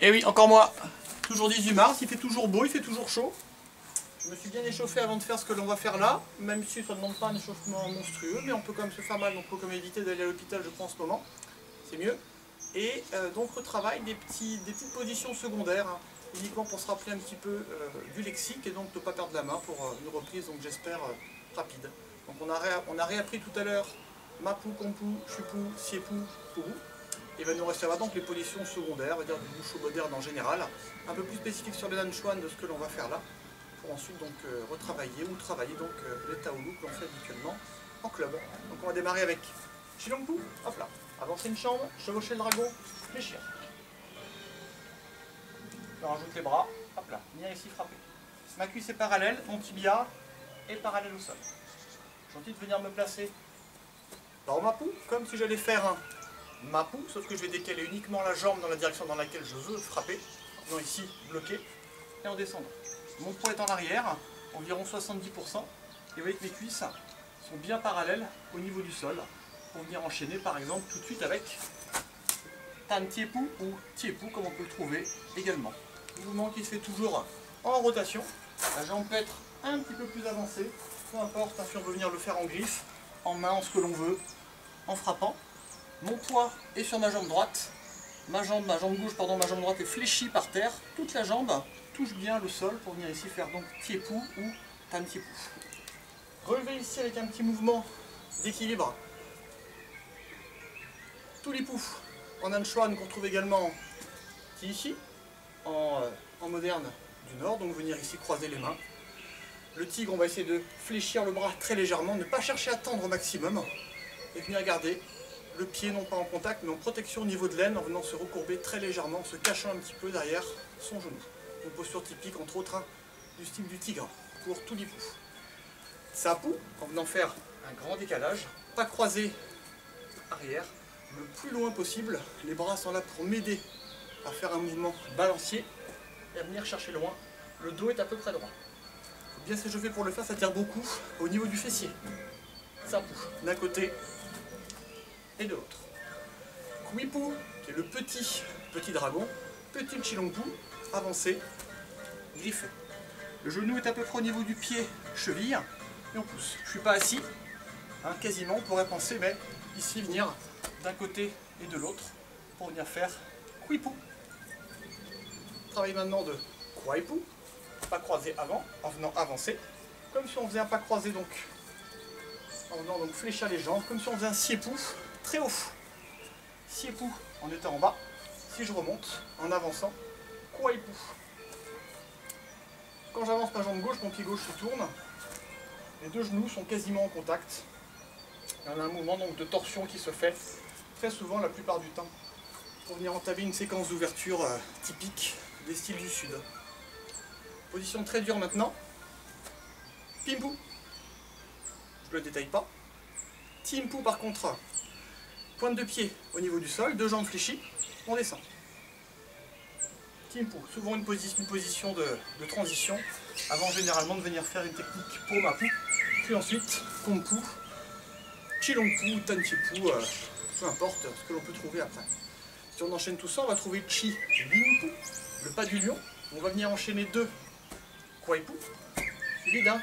Et oui, encore moi. Toujours 18 mars, il fait toujours beau, il fait toujours chaud. Je me suis bien échauffé avant de faire ce que l'on va faire là, même si ça ne demande pas un échauffement monstrueux, mais on peut quand même se faire mal, donc il faut quand même éviter d'aller à l'hôpital, je pense, en ce moment. C'est mieux. Et donc retravaille des petites positions secondaires, hein, uniquement pour se rappeler un petit peu du lexique et donc de ne pas perdre la main pour une reprise, donc j'espère rapide. Donc on a réappris tout à l'heure Mapou, Kompou, Chupou, Siepou, Poubou. Et va nous restera donc les positions secondaires, on va dire du bouchon moderne en général, un peu plus spécifique sur le Nanchuan de ce que l'on va faire là, pour ensuite donc retravailler ou travailler donc les Taoulou que l'on fait habituellement en club. Donc on va démarrer avec Chilongpou, hop là, avancer une chambre, chevaucher le dragon, fléchir. On rajoute les bras, hop là, venir ici frapper. Ma cuisse est parallèle, mon tibia est parallèle au sol. Gentil de venir me placer dans ma poux, comme si j'allais faire un Mapou, sauf que je vais décaler uniquement la jambe dans la direction dans laquelle je veux frapper, en ici bloqué, et en descendant. Mon poids est en arrière, environ 70%, et vous voyez que mes cuisses sont bien parallèles au niveau du sol, pour venir enchaîner par exemple tout de suite avec Tan Tiepou ou Tiepou comme on peut le trouver également. Mouvement qui se fait toujours en rotation, la jambe peut être un petit peu plus avancée, peu importe, si on veut venir le faire en griffe, en main, en ce que l'on veut, en frappant. Mon poids est sur ma jambe droite, ma jambe droite est fléchie par terre, toute la jambe touche bien le sol pour venir ici faire donc Tiepou ou Tan Tiepou. Relever ici avec un petit mouvement d'équilibre. Tulipou en Nanchuan qu'on trouve également ici, en moderne du nord, donc venir ici croiser les mains. Le tigre, on va essayer de fléchir le bras très légèrement, ne pas chercher à tendre au maximum et venir garder le pied non pas en contact mais en protection au niveau de l'aine en venant se recourber très légèrement, en se cachant un petit peu derrière son genou. Une posture typique entre autres du style du tigre pour Tulipou. Sapou, en venant faire un grand décalage, pas croisé arrière, le plus loin possible. Les bras sont là pour m'aider à faire un mouvement balancier et à venir chercher loin. Le dos est à peu près droit. Il faut bien s'échauffer pour le faire, ça tire beaucoup au niveau du fessier. Sapou, d'un côté et de l'autre. Kuipou, qui est le petit dragon, petit Chilongpou, avancé, griffé. Le genou est à peu près au niveau du pied, cheville, et on pousse. Je ne suis pas assis, hein, quasiment, on pourrait penser, mais ici venir d'un côté et de l'autre pour venir faire Kuipou. Travail maintenant de Kuaipou, pas croisé avant, en venant avancer, comme si on faisait un pas croisé donc, en venant donc fléchir les jambes, comme si on faisait un Siepou très haut. Siepou en étant en bas, si je remonte en avançant, Kuaipou. Quand j'avance ma jambe gauche, mon pied gauche se tourne, les deux genoux sont quasiment en contact. Et on a un mouvement donc de torsion qui se fait très souvent, la plupart du temps, pour venir entamer une séquence d'ouverture typique des styles du sud. Position très dure maintenant. Pimpou. Je ne le détaille pas. Timpou par contre, pointe de pied au niveau du sol, deux jambes fléchies, on descend. Timpou, souvent une position de transition, avant généralement de venir faire une technique pour Mapou, puis ensuite Kompou, Chilongpou, Tan Tiepou, peu importe ce que l'on peut trouver après. Si on enchaîne tout ça, on va trouver Chi Lingpou, le pas du lion. On va venir enchaîner deux Kuaipou, suivi d'un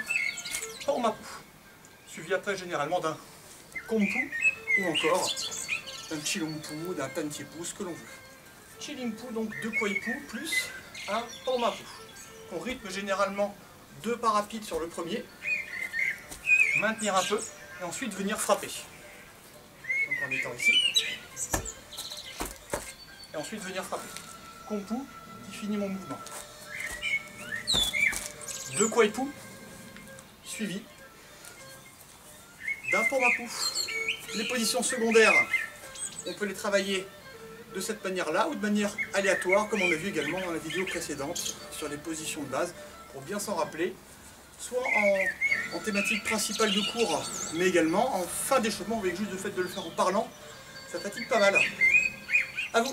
Pormapou, suivi après généralement d'un Kompou, ou encore d'un Chilongpou, d'un Tan Tiepou, ce que l'on veut. Chilingpou, donc deux Kuaipou, plus un Pormapou. On rythme généralement deux pas rapides sur le premier, maintenir un peu, et ensuite venir frapper. Donc en étant ici, et ensuite venir frapper. Kompou qui finit mon mouvement. Deux Kuaipou, suivi d'un Pormapou. Les positions secondaires, on peut les travailler de cette manière-là ou de manière aléatoire, comme on a vu également dans la vidéo précédente sur les positions de base, pour bien s'en rappeler, soit en thématique principale de cours, mais également en fin d'échauffement, avec juste le fait de le faire en parlant, ça fatigue pas mal. À vous!